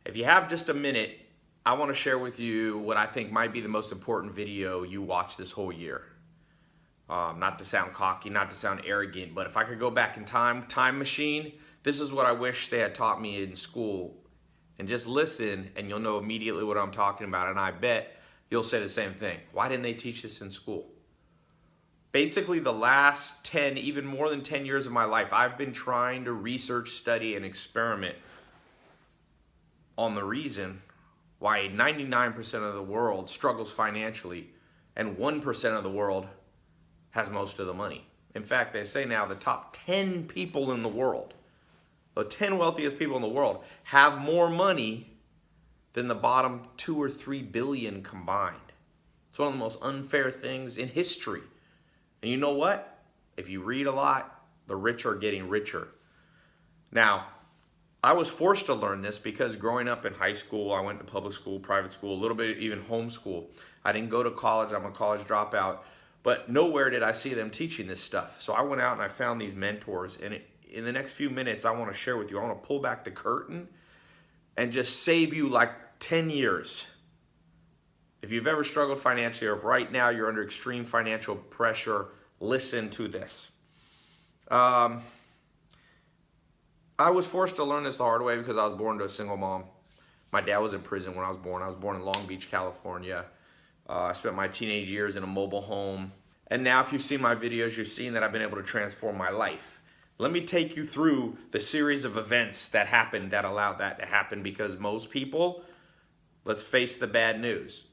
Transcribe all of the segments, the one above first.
If you have just a minute, I want to share with you what I think might be the most important video you watch this whole year. Not to sound cocky, not to sound arrogant, but if I could go back in time machine, this is what I wish they had taught me in school. And just listen and you'll know immediately what I'm talking about, and I bet you'll say the same thing. Why didn't they teach this in school? Basically, the last 10, even more than 10 years of my life, I've been trying to research, study, and experiment on the reason why 99% of the world struggles financially and 1% of the world has most of the money. In fact, they say now the top 10 people in the world, the 10 wealthiest people in the world, have more money than the bottom 2 or 3 billion combined. It's one of the most unfair things in history. And you know what? If you read a lot, the rich are getting richer. Now, I was forced to learn this because growing up in high school, I went to public school, private school, a little bit even homeschool. I didn't go to college. I'm a college dropout. But nowhere did I see them teaching this stuff. So I went out and I found these mentors. And in the next few minutes, I want to share with you. I want to pull back the curtain and just save you like 10 years. If you've ever struggled financially, or if right now you're under extreme financial pressure, listen to this. I was forced to learn this the hard way because I was born to a single mom. My dad was in prison when I was born. I was born in Long Beach, California. I spent my teenage years in a mobile home. And now if you've seen my videos, you've seen that I've been able to transform my life. Let me take you through the series of events that happened that allowed that to happen, because most people, let's face the bad news.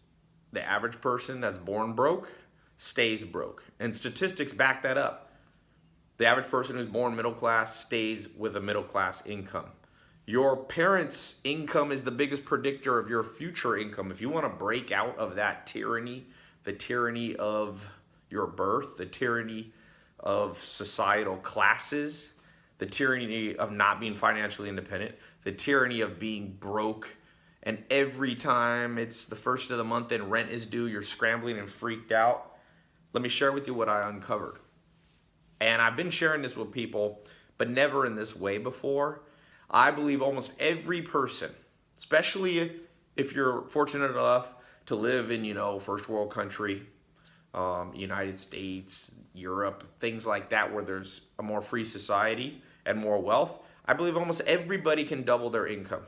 The average person that's born broke stays broke. And statistics back that up. The average person who's born middle class stays with a middle class income. Your parents' income is the biggest predictor of your future income. If you want to break out of that tyranny, the tyranny of your birth, the tyranny of societal classes, the tyranny of not being financially independent, the tyranny of being broke, and every time it's the first of the month and rent is due, you're scrambling and freaked out. Let me share with you what I uncovered. And I've been sharing this with people, but never in this way before. I believe almost every person, especially if you're fortunate enough to live in, first world country, United States, Europe, things like that, where there's a more free society and more wealth, I believe almost everybody can double their income.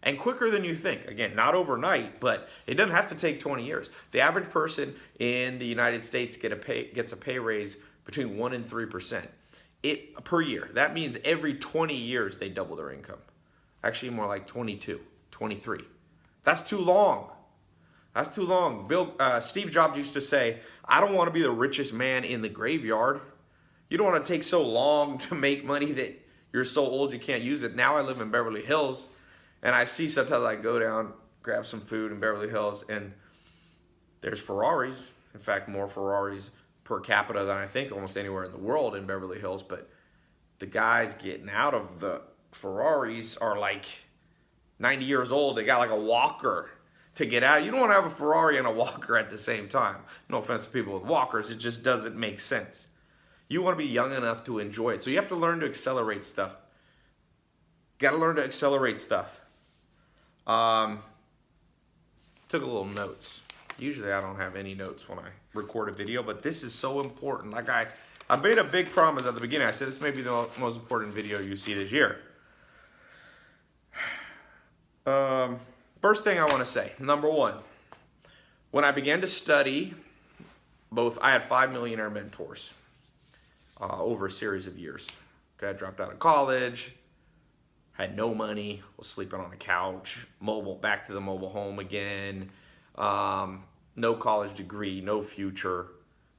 And quicker than you think. Again, not overnight, but it doesn't have to take 20 years. The average person in the United States gets a pay raise between 1% and 3% per year. That means every 20 years they double their income. Actually, more like 22, 23. That's too long. That's too long. Steve Jobs used to say, I don't want to be the richest man in the graveyard. You don't want to take so long to make money that you're so old you can't use it. Now I live in Beverly Hills. And I see sometimes I go down, grab some food in Beverly Hills, and there's Ferraris. In fact, more Ferraris per capita than I think almost anywhere in the world in Beverly Hills. But the guys getting out of the Ferraris are like 90 years old. They got like a walker to get out. You don't want to have a Ferrari and a walker at the same time. No offense to people with walkers. It just doesn't make sense. You want to be young enough to enjoy it. So you have to learn to accelerate stuff. Got to learn to accelerate stuff. Took a little notes. Usually I don't have any notes when I record a video, but this is so important. Like I made a big promise at the beginning. I said this may be the most important video you see this year. First thing I want to say, number one, when I began to study, I had 5 millionaire mentors over a series of years. Okay, I dropped out of college. Had no money, was sleeping on a couch, back to the mobile home again, no college degree, no future,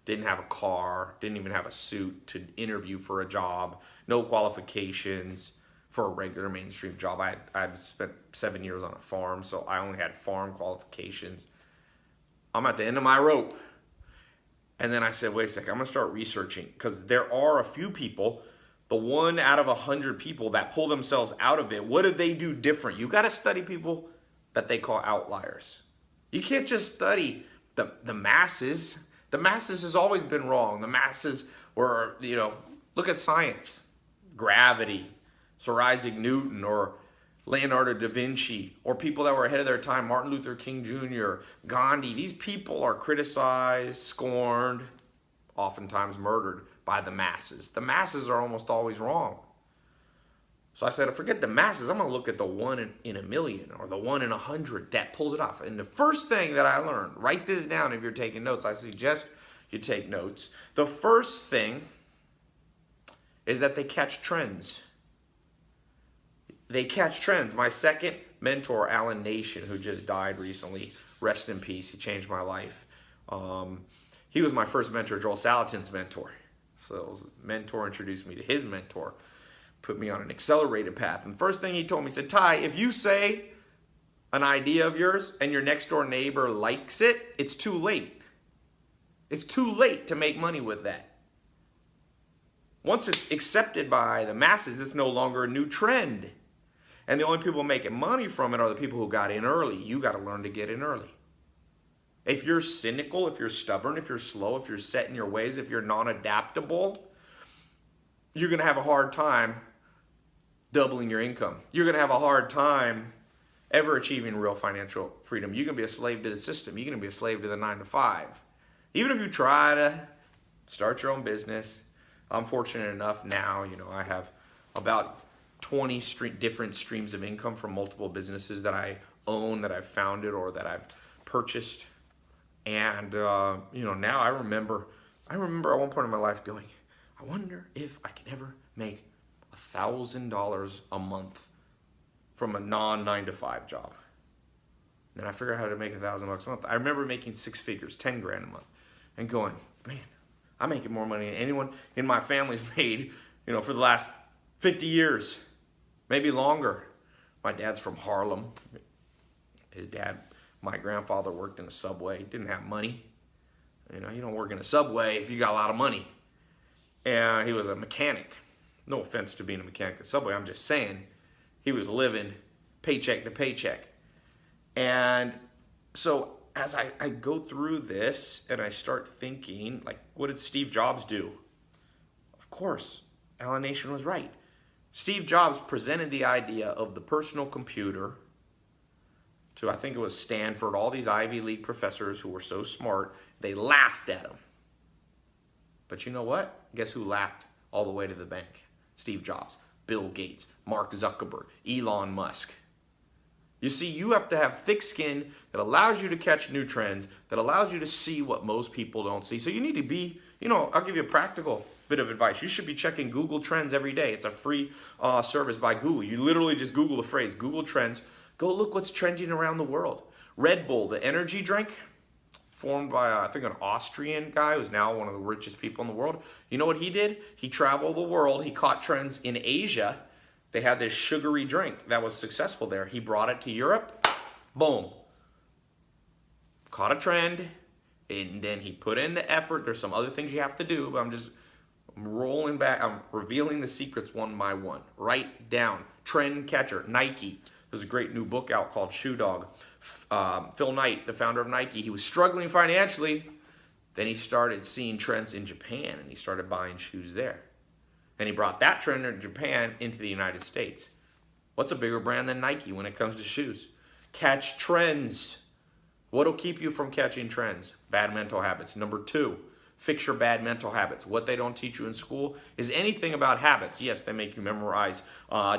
didn't have a car, didn't even have a suit to interview for a job, no qualifications for a regular mainstream job. I spent 7 years on a farm, so I only had farm qualifications. I'm at the end of my rope. And then I said, wait a second, I'm gonna start researching, because there are a few people, the 1 out of 100 people that pull themselves out of it. What do they do different? You got to study people that they call outliers. You can't just study the masses. The masses has always been wrong. The masses were, look at science, gravity, Sir Isaac Newton, or Leonardo da Vinci, or people that were ahead of their time, Martin Luther King Jr., Gandhi. These people are criticized, scorned, oftentimes murdered by the masses. The masses are almost always wrong. So I said, forget the masses. I'm going to look at the 1 in a million or the 1 in 100 that pulls it off. And the first thing that I learned, write this down if you're taking notes. I suggest you take notes. The first thing is that they catch trends. They catch trends. My second mentor, Alan Nation, who just died recently, rest in peace, he changed my life. He was my first mentor, Joel Salatin's mentor. So his mentor introduced me to his mentor, put me on an accelerated path. And first thing he told me, he said, Tai, if you say an idea of yours and your next door neighbor likes it, it's too late. It's too late to make money with that. Once it's accepted by the masses, it's no longer a new trend. And the only people making money from it are the people who got in early. You got to learn to get in early. If you're cynical, if you're stubborn, if you're slow, if you're set in your ways, if you're non-adaptable, you're going to have a hard time doubling your income. You're going to have a hard time ever achieving real financial freedom. You're going to be a slave to the system. You're going to be a slave to the 9 to 5. Even if you try to start your own business, I'm fortunate enough now, I have about 20 different streams of income from multiple businesses that I own, that I've founded, or that I've purchased. And, now I remember at one point in my life going, I wonder if I can ever make $1,000 a month from a non-9 to 5 job. Then I figured out how to make $1,000 a month. I remember making 6 figures, 10 grand a month, and going, man, I'm making more money than anyone in my family's made, for the last 50 years. Maybe longer. My dad's from Harlem. My grandfather worked in a subway. He didn't have money. You don't work in a subway if you got a lot of money. And he was a mechanic. No offense to being a mechanic at Subway. I'm just saying he was living paycheck to paycheck. And so as I go through this and I start thinking, like, what did Steve Jobs do? Of course, Alan Nation was right. Steve Jobs presented the idea of the personal computer to, I think it was Stanford, all these Ivy League professors who were so smart, they laughed at him. But you know what? Guess who laughed all the way to the bank? Steve Jobs, Bill Gates, Mark Zuckerberg, Elon Musk. You see, you have to have thick skin that allows you to catch new trends, that allows you to see what most people don't see. So you need to be, I'll give you a practical bit of advice. You should be checking Google Trends every day. It's a free service by Google. You literally just Google the phrase, Google Trends. Go look what's trending around the world. Red Bull, the energy drink, formed by, I think, an Austrian guy who's now one of the richest people in the world. You know what he did? He traveled the world. He caught trends in Asia. They had this sugary drink that was successful there. He brought it to Europe. Boom. Caught a trend. And then he put in the effort. There's some other things you have to do, but I'm rolling back. I'm revealing the secrets one by one. Write down. Trend catcher. Nike. There's a great new book out called Shoe Dog. Phil Knight, the founder of Nike, he was struggling financially. Then he started seeing trends in Japan, and he started buying shoes there. And he brought that trend in Japan into the United States. What's a bigger brand than Nike when it comes to shoes? Catch trends. What'll keep you from catching trends? Bad mental habits. Number 2, fix your bad mental habits. What they don't teach you in school is anything about habits. Yes, they make you memorize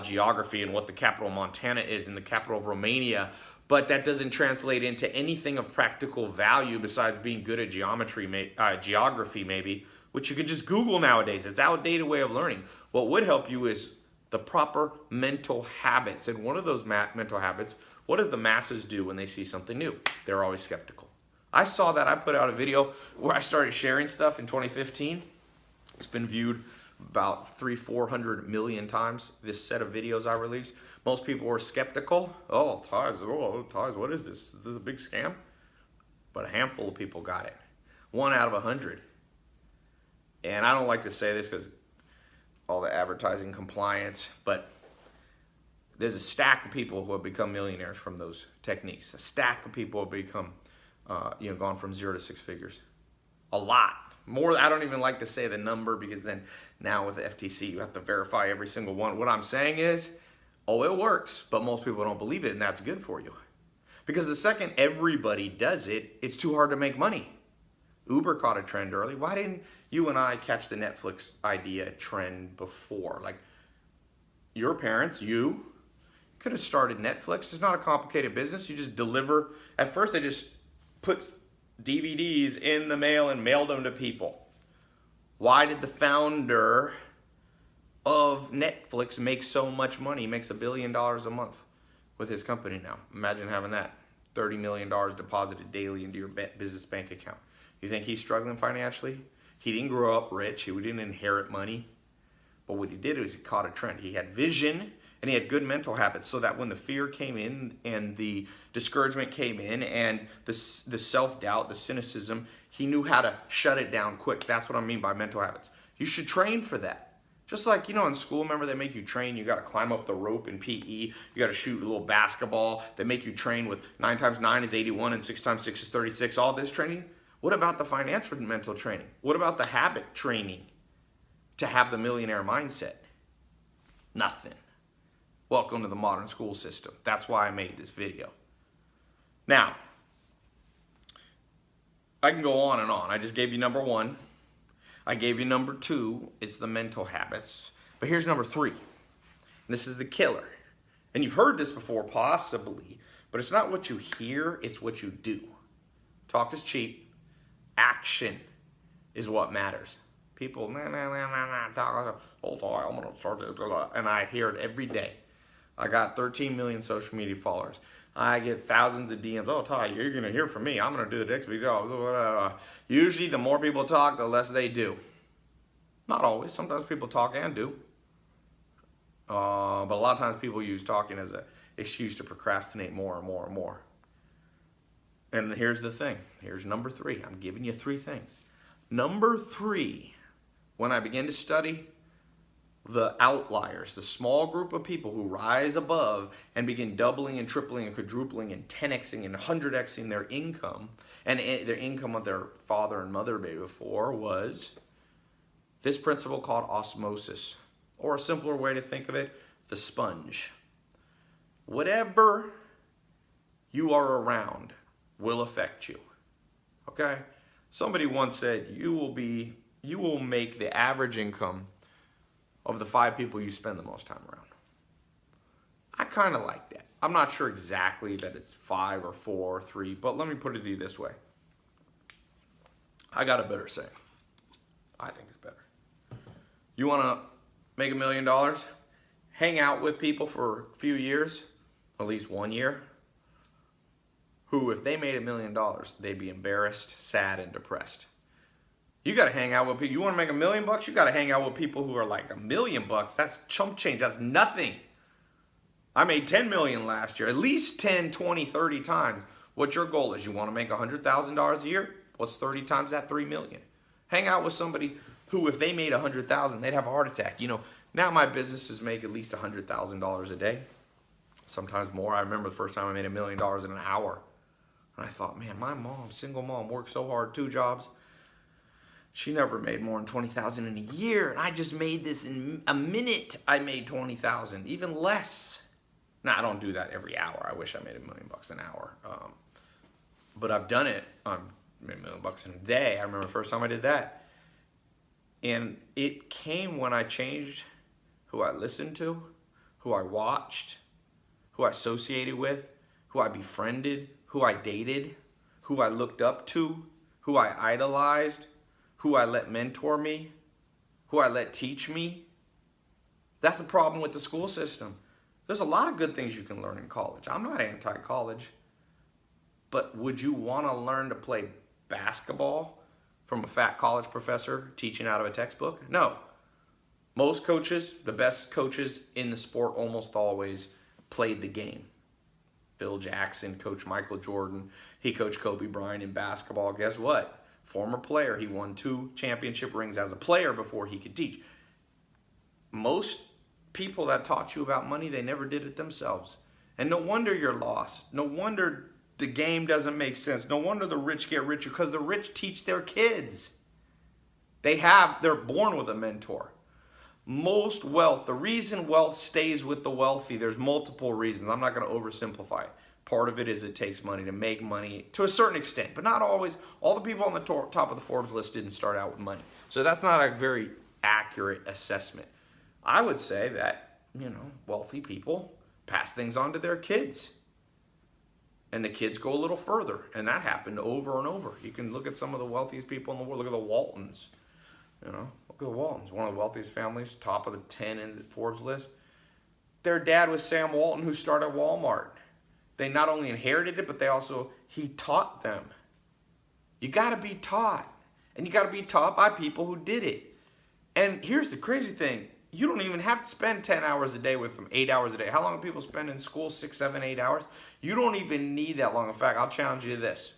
geography and what the capital of Montana is and the capital of Romania, but that doesn't translate into anything of practical value besides being good at geography maybe, which you could just Google nowadays. It's an outdated way of learning. What would help you is the proper mental habits. And one of those mental habits, what do the masses do when they see something new? They're always skeptical. I saw that. I put out a video where I started sharing stuff in 2015. It's been viewed about 300-400 million times, this set of videos I released. Most people were skeptical. Oh, ties, what is this? Is this a big scam? But a handful of people got it. 1 out of 100. And I don't like to say this because all the advertising compliance, but there's a stack of people who have become millionaires from those techniques. A stack of people have become, gone from 0 to 6 figures. A lot. More, I don't even like to say the number because then now with the FTC, you have to verify every single one. What I'm saying is Oh, it works, but most people don't believe it, and that's good for you. Because the second everybody does it, it's too hard to make money. Uber caught a trend early. Why didn't you and I catch the Netflix idea trend before? Like, your parents, you could have started Netflix. It's not a complicated business. You just deliver. At first, they just put DVDs in the mail and mailed them to people. Why did the founder of Netflix make so much money? He makes $1 billion a month with his company now. Imagine having that. $30 million deposited daily into your business bank account. You think he's struggling financially? He didn't grow up rich. He didn't inherit money. But what he did was he caught a trend. He had vision and he had good mental habits, so that when the fear came in and the discouragement came in and the self-doubt, the cynicism, he knew how to shut it down quick. That's what I mean by mental habits. You should train for that. Just like, you know, in school, remember they make you train. You got to climb up the rope in PE. You got to shoot a little basketball. They make you train with 9 times 9 is 81 and 6 times 6 is 36. All this training. What about the financial and mental training? What about the habit training to have the millionaire mindset? Nothing. Welcome to the modern school system. That's why I made this video. Now, I can go on and on. I just gave you number 1. I gave you number 2. It's the mental habits. But here's number 3. And this is the killer. And you've heard this before, possibly, but it's not what you hear, it's what you do. Talk is cheap. Action is what matters. People, talk, I'm gonna start this, and I hear it every day. I got 13 million social media followers. I get thousands of DMs. Oh, Tai, you're going to hear from me. I'm going to do the next video. Usually, the more people talk, the less they do. Not always. Sometimes people talk and do. But a lot of times people use talking as an excuse to procrastinate more and more and more. And here's the thing. Here's number 3. I'm giving you 3 things. Number 3, when I began to study the outliers, the small group of people who rise above and begin doubling and tripling and quadrupling and 10xing and 100xing their income, and their income of their father and mother made before, was this principle called osmosis, or a simpler way to think of it, the sponge. Whatever you are around will affect you. Okay? Somebody once said you will make the average income of the 5 people you spend the most time around. I kind of like that. I'm not sure exactly that it's 5 or 4 or 3, but let me put it to you this way. I got a better saying. I think it's better. You want to make $1 million? Hang out with people for a few years, at least 1 year, who, if they made $1 million, they'd be embarrassed, sad, and depressed. You got to hang out with people. You want to make $1 million? You got to hang out with people who are like $1 million. That's chump change. That's nothing. I made 10 million last year. At least 10, 20, 30 times what your goal is. You want to make $100,000 a year? What's 30 times that? 3 million. Hang out with somebody who, if they made 100,000, they'd have a heart attack. You know, now my businesses make at least $100,000 a day. Sometimes more. I remember the first time I made $1 million in an hour. And I thought, man, my mom, single mom, worked so hard, 2 jobs. She never made more than 20,000 in a year, and I just made this in a minute. I made 20,000, even less. Now, I don't do that every hour. I wish I made $1 million an hour, but I've done it. I made $1 million in a day. I remember the first time I did that, and it came when I changed who I listened to, who I watched, who I associated with, who I befriended, who I dated, who I looked up to, who I idolized, who I let mentor me, who I let teach me. That's the problem with the school system. There's a lot of good things you can learn in college. I'm not anti-college, but would you want to learn to play basketball from a fat college professor teaching out of a textbook? No. Most coaches, the best coaches in the sport, almost always played the game. Phil Jackson coached Michael Jordan. He coached Kobe Bryant in basketball. Guess what? Former player. He won 2 championship rings as a player before he could teach. Most people that taught you about money, they never did it themselves. And no wonder you're lost. No wonder the game doesn't make sense. No wonder the rich get richer, because the rich teach their kids. They're born with a mentor. Most wealth, the reason wealth stays with the wealthy, there's multiple reasons. I'm not going to oversimplify it. Part of it is it takes money to make money to a certain extent, but not always. All the people on the top of the Forbes list didn't start out with money. So that's not a very accurate assessment. I would say that, wealthy people pass things on to their kids. And the kids go a little further. And that happened over and over. You can look at some of the wealthiest people in the world. Look at the Waltons. Look at the Waltons, one of the wealthiest families, top of the 10 in the Forbes list. Their dad was Sam Walton, who started Walmart. They not only inherited it, but he taught them. You got to be taught. And you got to be taught by people who did it. And here's the crazy thing. You don't even have to spend 10 hours a day with them, 8 hours a day. How long do people spend in school? 6, 7, 8 hours? You don't even need that long. In fact, I'll challenge you to this.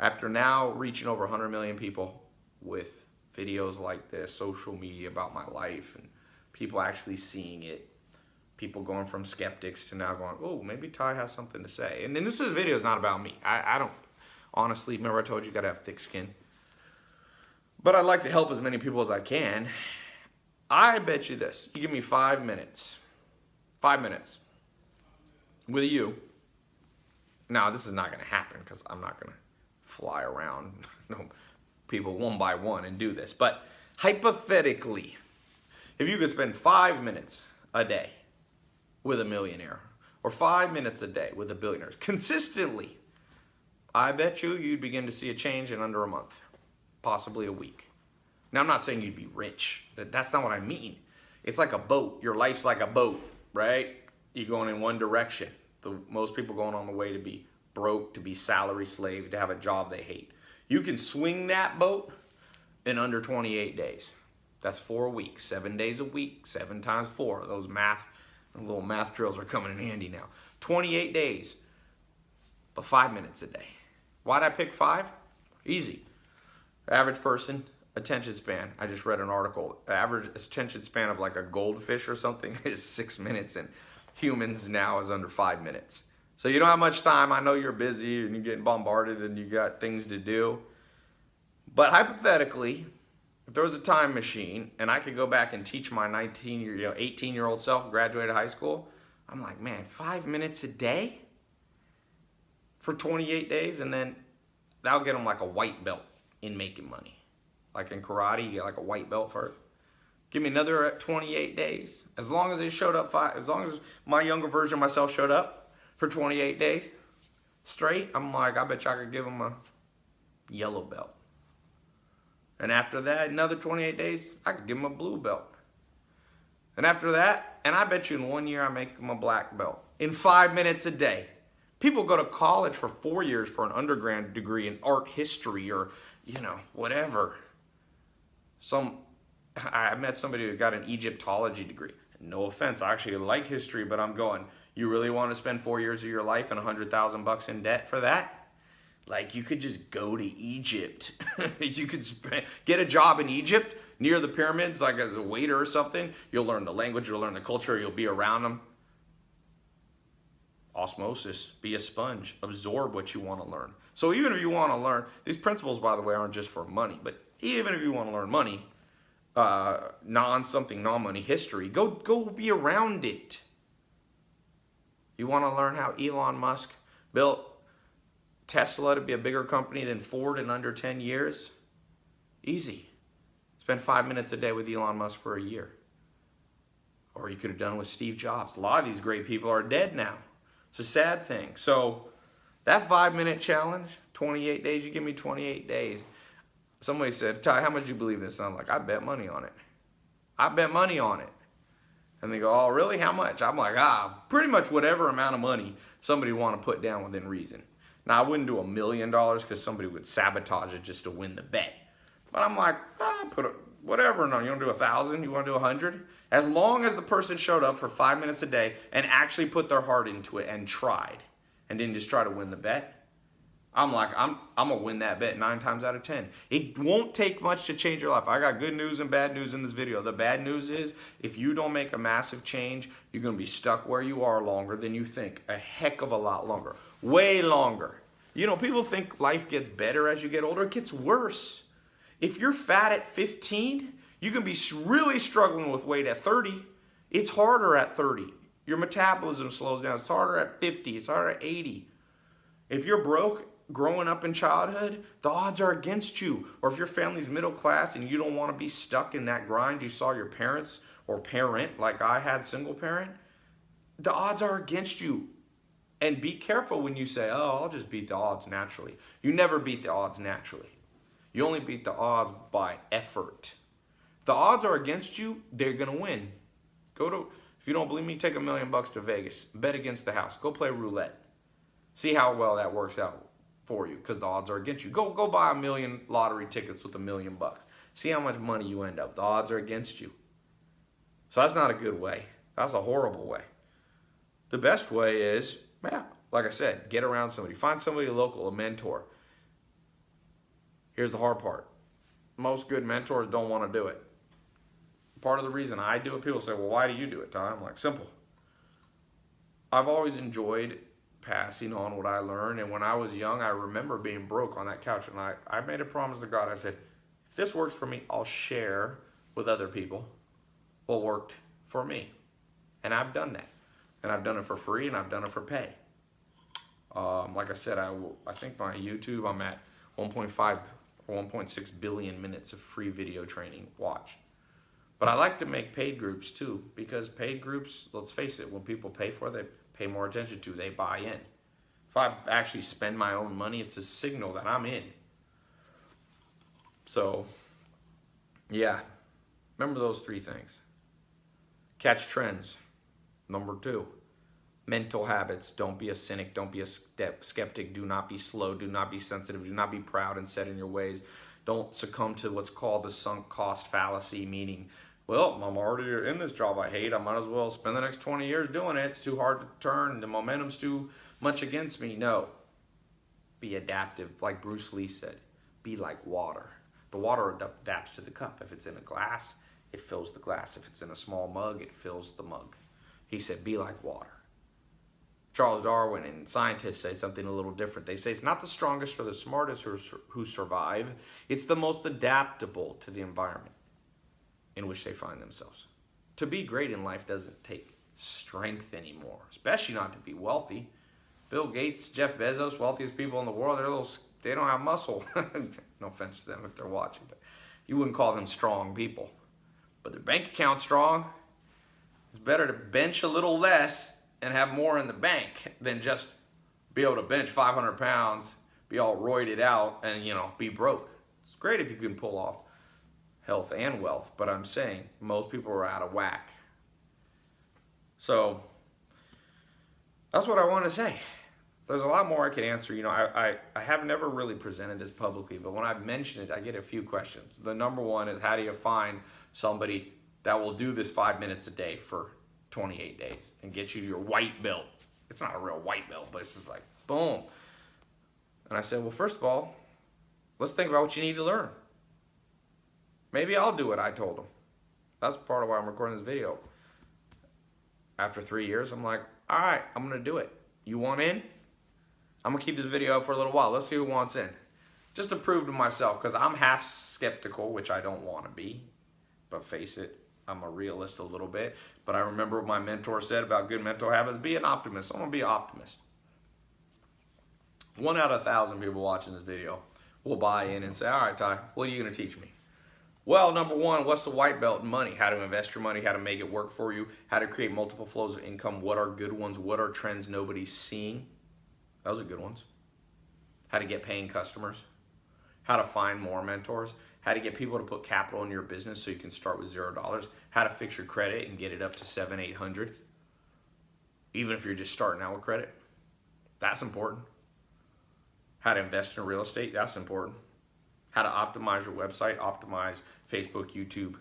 After now reaching over 100 million people with videos like this, social media about my life, and people actually seeing it, people going from skeptics to now going, oh, maybe Tai has something to say. And then this video is not about me. I don't, honestly, remember I told you got to have thick skin. But I'd like to help as many people as I can. I bet you this. You give me 5 minutes. 5 minutes. With you. Now, this is not going to happen because I'm not going to fly around people one by one and do this. But hypothetically, if you could spend 5 minutes a day with a millionaire or 5 minutes a day with a billionaire consistently, I bet you'd begin to see a change in under a month. Possibly a week. Now, I'm not saying you'd be rich. That's not what I mean. It's like a boat. Your life's like a boat, right? You're going in one direction. Most people going on the way to be broke, to be salary slave, to have a job they hate. You can swing that boat in under 28 days. That's 4 weeks, 7 days a week, 7 times 4. Those little math drills are coming in handy now. 28 days, but 5 minutes a day. Why'd I pick 5? Easy. Average person, attention span. I just read an article. Average attention span of like a goldfish or something is 6 minutes, and humans now is under 5 minutes. So you don't have much time. I know you're busy and you're getting bombarded and you got things to do. But hypothetically, if there was a time machine and I could go back and teach my 18-year-old self, graduated high school, I'm like, man, 5 minutes a day for 28 days, and then that'll get them like a white belt in making money. Like in karate, you get like a white belt first. Give me another 28 days. As long as they showed up as long as my younger version of myself showed up for 28 days straight, I'm like, I bet you I could give them a yellow belt. And after that, another 28 days, I could give them a blue belt. And after that, and I bet you in 1 year I make them a black belt. In 5 minutes a day. People go to college for 4 years for an undergrad degree in art history or, whatever. I met somebody who got an Egyptology degree. No offense, I actually like history, but I'm going, you really want to spend 4 years of your life and $100,000 in debt for that? Like, you could just go to Egypt. You could get a job in Egypt near the pyramids, like as a waiter or something. You'll learn the language, you'll learn the culture, you'll be around them. Osmosis, be a sponge, absorb what you want to learn. So even if you want to learn, these principles, by the way, aren't just for money, but even if you want to learn money, non-money history, go be around it. You want to learn how Elon Musk built Tesla to be a bigger company than Ford in under 10 years? Easy. Spend 5 minutes a day with Elon Musk for a year. Or you could have done with Steve Jobs. A lot of these great people are dead now. It's a sad thing. So that 5 minute challenge, 28 days, you give me 28 days. Somebody said, Tai, how much do you believe in this? And I'm like, I bet money on it. I bet money on it. And they go, oh, really? How much? I'm like, pretty much whatever amount of money somebody want to put down within reason. Now, I wouldn't do $1 million because somebody would sabotage it just to win the bet. But I'm like, whatever. No, you want to do 1,000? You want to do 100? As long as the person showed up for 5 minutes a day and actually put their heart into it and tried and didn't just try to win the bet, I'm like, I'm going to win that bet 9 times out of 10. It won't take much to change your life. I got good news and bad news in this video. The bad news is if you don't make a massive change, you're going to be stuck where you are longer than you think. A heck of a lot longer. Way longer. People think life gets better as you get older. It gets worse. If you're fat at 15, You can be really struggling with weight at 30. It's harder at 30. Your metabolism slows down. It's harder at 50. It's harder at 80. If you're broke growing up in childhood, the odds are against you. Or if your family's middle class and you don't want to be stuck in that grind you saw your parents or parent, like I had single parent, the odds are against you. And be careful when you say, oh, I'll just beat the odds naturally. You never beat the odds naturally. You only beat the odds by effort. If the odds are against you, they're going to win. If you don't believe me, take $1 million to Vegas. Bet against the house. Go play roulette. See how well that works out for you, because the odds are against you. Go buy 1 million lottery tickets with $1 million. See how much money you end up. The odds are against you. So that's not a good way. That's a horrible way. The best way is, like I said, get around somebody. Find somebody local, a mentor. Here's the hard part. Most good mentors don't want to do it. Part of the reason I do it, people say, well, why do you do it, Ty? I'm like, simple. I've always enjoyed passing on what I learned. And when I was young, I remember being broke on that couch. And I made a promise to God. I said, if this works for me, I'll share with other people what worked for me. And I've done that. And I've done it for free, and I've done it for pay. Like I said, I think my YouTube, I'm at 1.5 or 1.6 billion minutes of free video training watched. But I like to make paid groups too, because paid groups, let's face it, when people pay for it, they pay more attention to, they buy in. If I actually spend my own money, it's a signal that I'm in. So, yeah, remember those 3 things. Catch trends. Number 2, mental habits. Don't be a cynic. Don't be a skeptic. Do not be slow. Do not be sensitive. Do not be proud and set in your ways. Don't succumb to what's called the sunk cost fallacy, meaning, well, I'm already in this job I hate. I might as well spend the next 20 years doing it. It's too hard to turn. The momentum's too much against me. No. Be adaptive. Like Bruce Lee said, be like water. The water adapts to the cup. If it's in a glass, it fills the glass. If it's in a small mug, it fills the mug. He said, be like water. Charles Darwin and scientists say something a little different. They say it's not the strongest or the smartest who survive. It's the most adaptable to the environment in which they find themselves. To be great in life doesn't take strength anymore, especially not to be wealthy. Bill Gates, Jeff Bezos, wealthiest people in the world, they don't have muscle. No offense to them if they're watching, but you wouldn't call them strong people. But their bank account's strong. It's better to bench a little less and have more in the bank than just be able to bench 500 pounds, be all roided out, and, be broke. It's great if you can pull off health and wealth, but I'm saying most people are out of whack. So that's what I want to say. There's a lot more I could answer. I have never really presented this publicly, but when I've mentioned it, I get a few questions. The number one is, how do you find somebody that will do this 5 minutes a day for 28 days and get you your white belt? It's not a real white belt, but it's just like, boom. And I said, well, first of all, let's think about what you need to learn. Maybe I'll do it, I told him. That's part of why I'm recording this video. After 3 years, I'm like, all right, I'm going to do it. You want in? I'm going to keep this video up for a little while. Let's see who wants in. Just to prove to myself, because I'm half skeptical, which I don't want to be. But face it, I'm a realist a little bit. But I remember what my mentor said about good mental habits. Be an optimist. I'm going to be an optimist. 1 out of 1,000 people watching this video will buy in and say, all right, Ty, what are you going to teach me? Well, number 1, what's the white belt in money? How to invest your money, how to make it work for you, how to create multiple flows of income, what are good ones, what are trends nobody's seeing? Those are good ones. How to get paying customers, how to find more mentors, how to get people to put capital in your business so you can start with $0, how to fix your credit and get it up to 700, 800, even if you're just starting out with credit. That's important. How to invest in real estate, that's important. How to optimize your website, optimize Facebook, YouTube,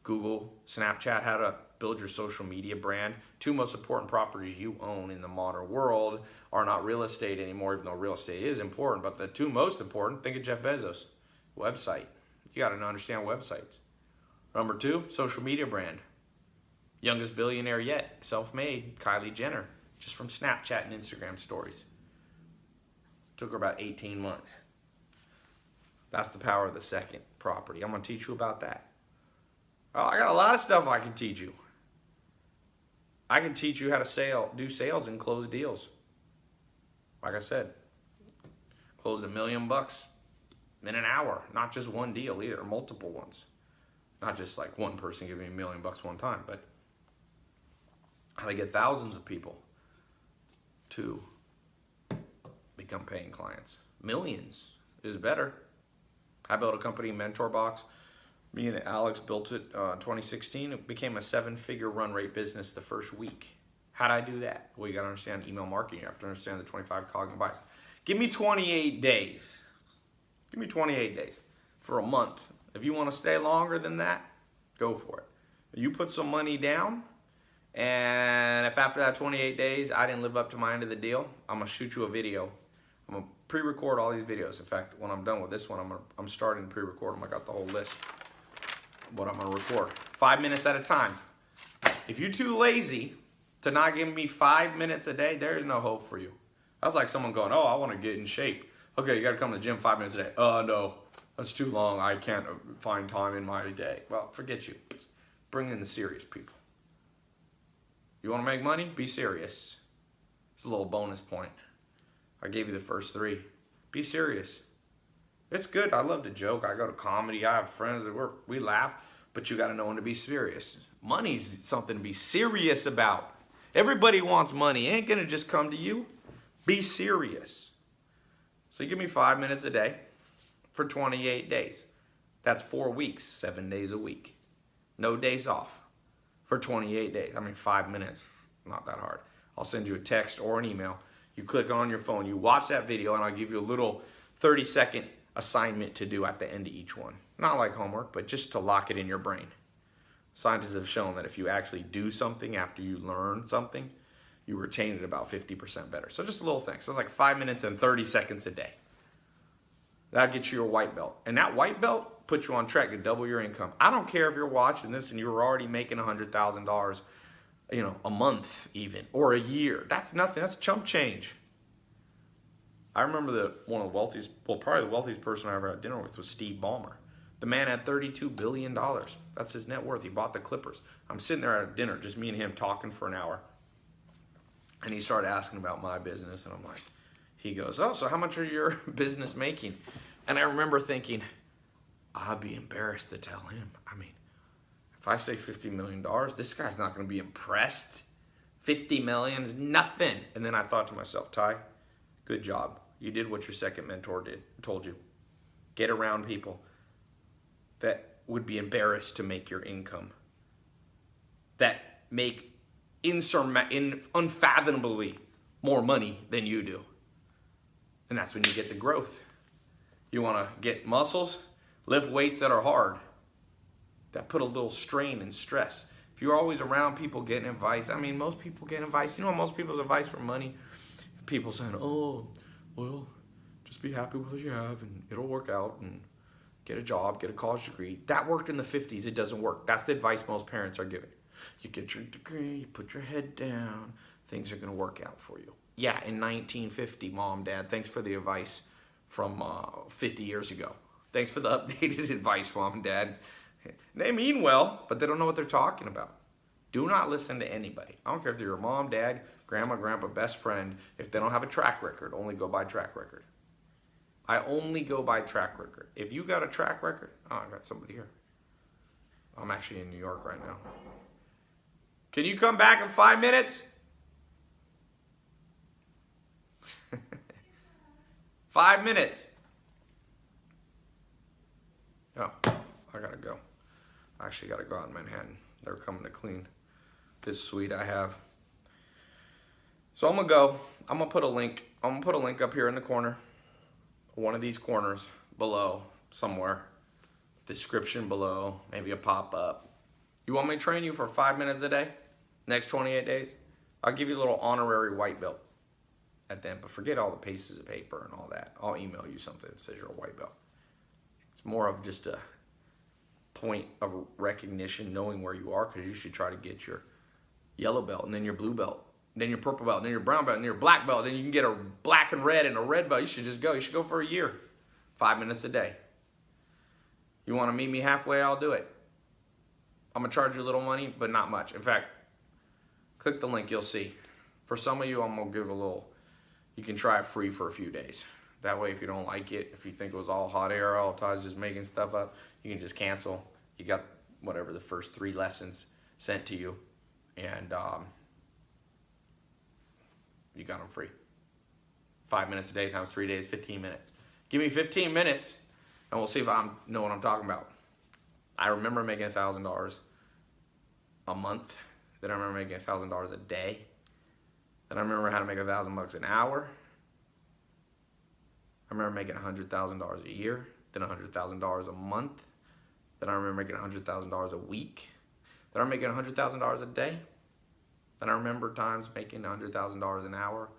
Google, Snapchat, how to build your social media brand. 2 most important properties you own in the modern world are not real estate anymore, even though real estate is important, but the 2 most important, think of Jeff Bezos, website. You got to understand websites. Number 2, social media brand. Youngest billionaire yet, self-made, Kylie Jenner, just from Snapchat and Instagram stories. Took her about 18 months. That's the power of the second property. I'm going to teach you about that. Oh, I got a lot of stuff I can teach you. I can teach you how to do sales and close deals. Like I said, close $1 million in an hour. Not just one deal either, multiple ones. Not just like one person giving me $1 million one time, but how to get thousands of people to become paying clients. Millions is better. I built a company, Mentor Box. Me and Alex built it in 2016. It became a 7-figure run rate business the first week. How did I do that? Well, you got to understand email marketing. You have to understand the 25 cognitive bias. Give me 28 days. Give me 28 days for a month. If you want to stay longer than that, go for it. You put some money down, and if after that 28 days I didn't live up to my end of the deal, I'm going to shoot you a video. I'm going to pre-record all these videos. In fact, when I'm done with this one, I'm starting to pre-record them. I got the whole list of what I'm going to record. 5 minutes at a time. If you're too lazy to not give me 5 minutes a day, there is no hope for you. That's like someone going, oh, I want to get in shape. Okay, you got to come to the gym 5 minutes a day. No, that's too long. I can't find time in my day. Well, forget you. Bring in the serious people. You want to make money? Be serious. It's a little bonus point. I gave you the first 3. Be serious. It's good. I love to joke. I go to comedy. I have friends that we laugh, but you got to know when to be serious. Money's something to be serious about. Everybody wants money. It ain't going to just come to you. Be serious. So you give me 5 minutes a day for 28 days. That's 4 weeks, 7 days a week. No days off for 28 days. I mean, 5 minutes, not that hard. I'll send you a text or an email. You click on your phone, you watch that video, and I'll give you a little 30-second assignment to do at the end of each one. Not like homework, but just to lock it in your brain. Scientists have shown that if you actually do something after you learn something, you retain it about 50% better. So just a little thing. So it's like 5 minutes and 30 seconds a day. That'll get you your white belt. And that white belt puts you on track to double your income. I don't care if you're watching this and you're already making $100,000, a month even, or a year. That's nothing. That's chump change. I remember one of the wealthiest, probably the wealthiest person I ever had dinner with was Steve Ballmer. The man had $32 billion. That's his net worth. He bought the Clippers. I'm sitting there at dinner, just me and him talking for an hour. And he started asking about my business, and I'm like, he goes, oh, so how much are your business making? And I remember thinking, I'd be embarrassed to tell him. I mean, if I say $50 million, this guy's not going to be impressed. 50 million is nothing. And then I thought to myself, Tai, good job. You did what your second mentor told you. Get around people that would be embarrassed to make your income, that make unfathomably more money than you do. And that's when you get the growth. You want to get muscles? Lift weights that are hard, that put a little strain and stress. If you're always around people getting advice, I mean, most people get advice. You know most people's advice for money? People saying, oh, well, just be happy with what you have and it'll work out and get a job, get a college degree. That worked in the 50s. It doesn't work. That's the advice most parents are giving. You get your degree, you put your head down, things are going to work out for you. Yeah, in 1950, Mom, Dad, thanks for the advice from 50 years ago. Thanks for the updated advice, Mom and Dad. They mean well, but they don't know what they're talking about. Do not listen to anybody. I don't care if they're your mom, dad, grandma, grandpa, best friend. If they don't have a track record, only go by track record. I only go by track record. If you got a track record, oh, I got somebody here. I'm actually in New York right now. Can you come back in 5 minutes? 5 minutes. Oh, I gotta go. I actually gotta go out in Manhattan. They're coming to clean this suite I have. So I'm gonna go. I'm gonna put a link. I'm gonna put a link up here in the corner. One of these corners below somewhere. Description below. Maybe a pop-up. You want me to train you for 5 minutes a day? Next 28 days? I'll give you a little honorary white belt at the end. But forget all the pieces of paper and all that. I'll email you something that says you're a white belt. It's more of just a point of recognition, knowing where you are, because you should try to get your yellow belt and then your blue belt, then your purple belt, and then your brown belt, and your black belt. Then you can get a black and red and a red belt. You should just go. You should go for a year. 5 minutes a day. You want to meet me halfway? I'll do it. I'm gonna charge you a little money, but not much. In fact, click the link, you'll see. For some of you, I'm gonna give a little, you can try it free for a few days. That way, if you don't like it, if you think it was all hot air, all Ty's just making stuff up, you can just cancel. You got whatever the first 3 lessons sent to you, and you got them free. 5 minutes a day times 3 days, 15 minutes. Give me 15 minutes, and we'll see if I know what I'm talking about. I remember making $1,000 a month. Then I remember making $1,000 a day. Then I remember how to make $1,000 an hour. I remember making $100,000 a year. Then $100,000 a month. Then I remember making $100,000 a week. Then I'm making $100,000 a day. Then I remember times making $100,000 an hour.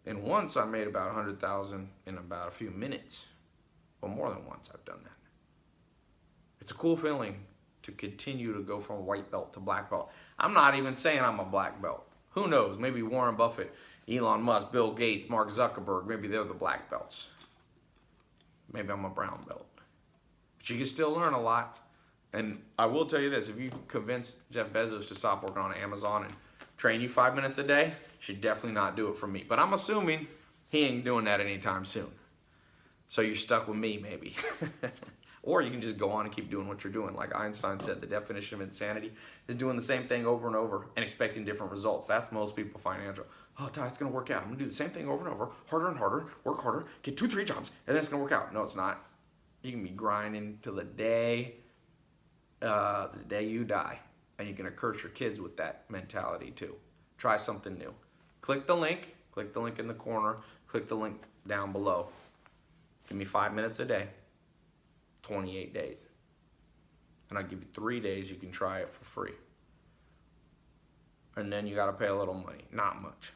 And once I made about $100,000 in about a few minutes. Well, more than once I've done that. It's a cool feeling to continue to go from white belt to black belt. I'm not even saying I'm a black belt. Who knows? Maybe Warren Buffett, Elon Musk, Bill Gates, Mark Zuckerberg, maybe they're the black belts. Maybe I'm a brown belt. But you can still learn a lot. And I will tell you this, if you convince Jeff Bezos to stop working on Amazon and train you 5 minutes a day, you should definitely not do it from me. But I'm assuming he ain't doing that anytime soon. So you're stuck with me, maybe. Or you can just go on and keep doing what you're doing. Like Einstein said, the definition of insanity is doing the same thing over and over and expecting different results. That's most people financial. Oh, Ty, it's going to work out. I'm going to do the same thing over and over, harder and harder, work harder, get 2, 3 jobs, and then it's going to work out. No, it's not. You can be grinding till the day you die. And you're going to curse your kids with that mentality too. Try something new. Click the link in the corner, click the link down below. Give me 5 minutes a day. 28 days. And I'll give you 3 days you can try it for free. And then you got to pay a little money. Not much.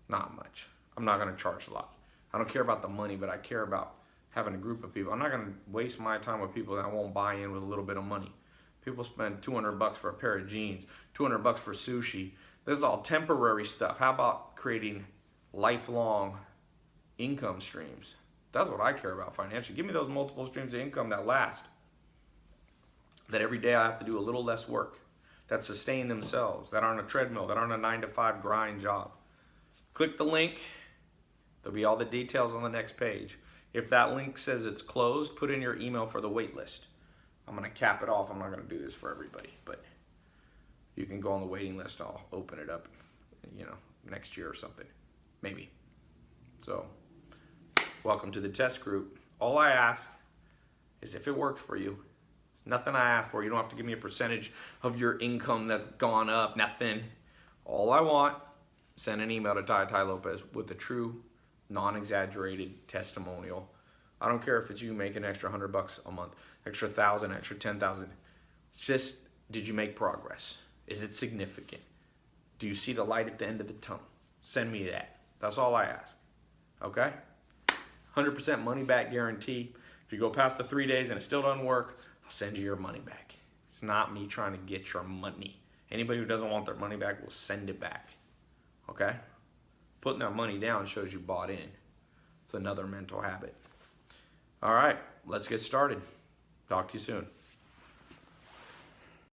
Not much. I'm not going to charge a lot. I don't care about the money, but I care about having a group of people. I'm not going to waste my time with people that won't buy in with a little bit of money. People spend $200 for a pair of jeans, $200 for sushi. This is all temporary stuff. How about creating lifelong income streams? That's what I care about financially. Give me those multiple streams of income that last. That every day I have to do a little less work. That sustain themselves. That aren't a treadmill. That aren't a 9-to-5 grind job. Click the link. There'll be all the details on the next page. If that link says it's closed, put in your email for the wait list. I'm going to cap it off. I'm not going to do this for everybody. But you can go on the waiting list. I'll open it up, next year or something. Maybe. So, welcome to the test group. All I ask is if it works for you. There's nothing I ask for. You don't have to give me a percentage of your income that's gone up. Nothing. All I want, send an email to Tai Lopez with a true, non-exaggerated testimonial. I don't care if it's you making an extra $100 a month, extra 1,000, extra 10,000. Just, did you make progress? Is it significant? Do you see the light at the end of the tunnel? Send me that. That's all I ask. Okay? 100% money back guarantee. If you go past the 3 days and it still doesn't work, I'll send you your money back. It's not me trying to get your money. Anybody who doesn't want their money back will send it back. Okay? Putting their money down shows you bought in. It's another mental habit. All right, let's get started. Talk to you soon.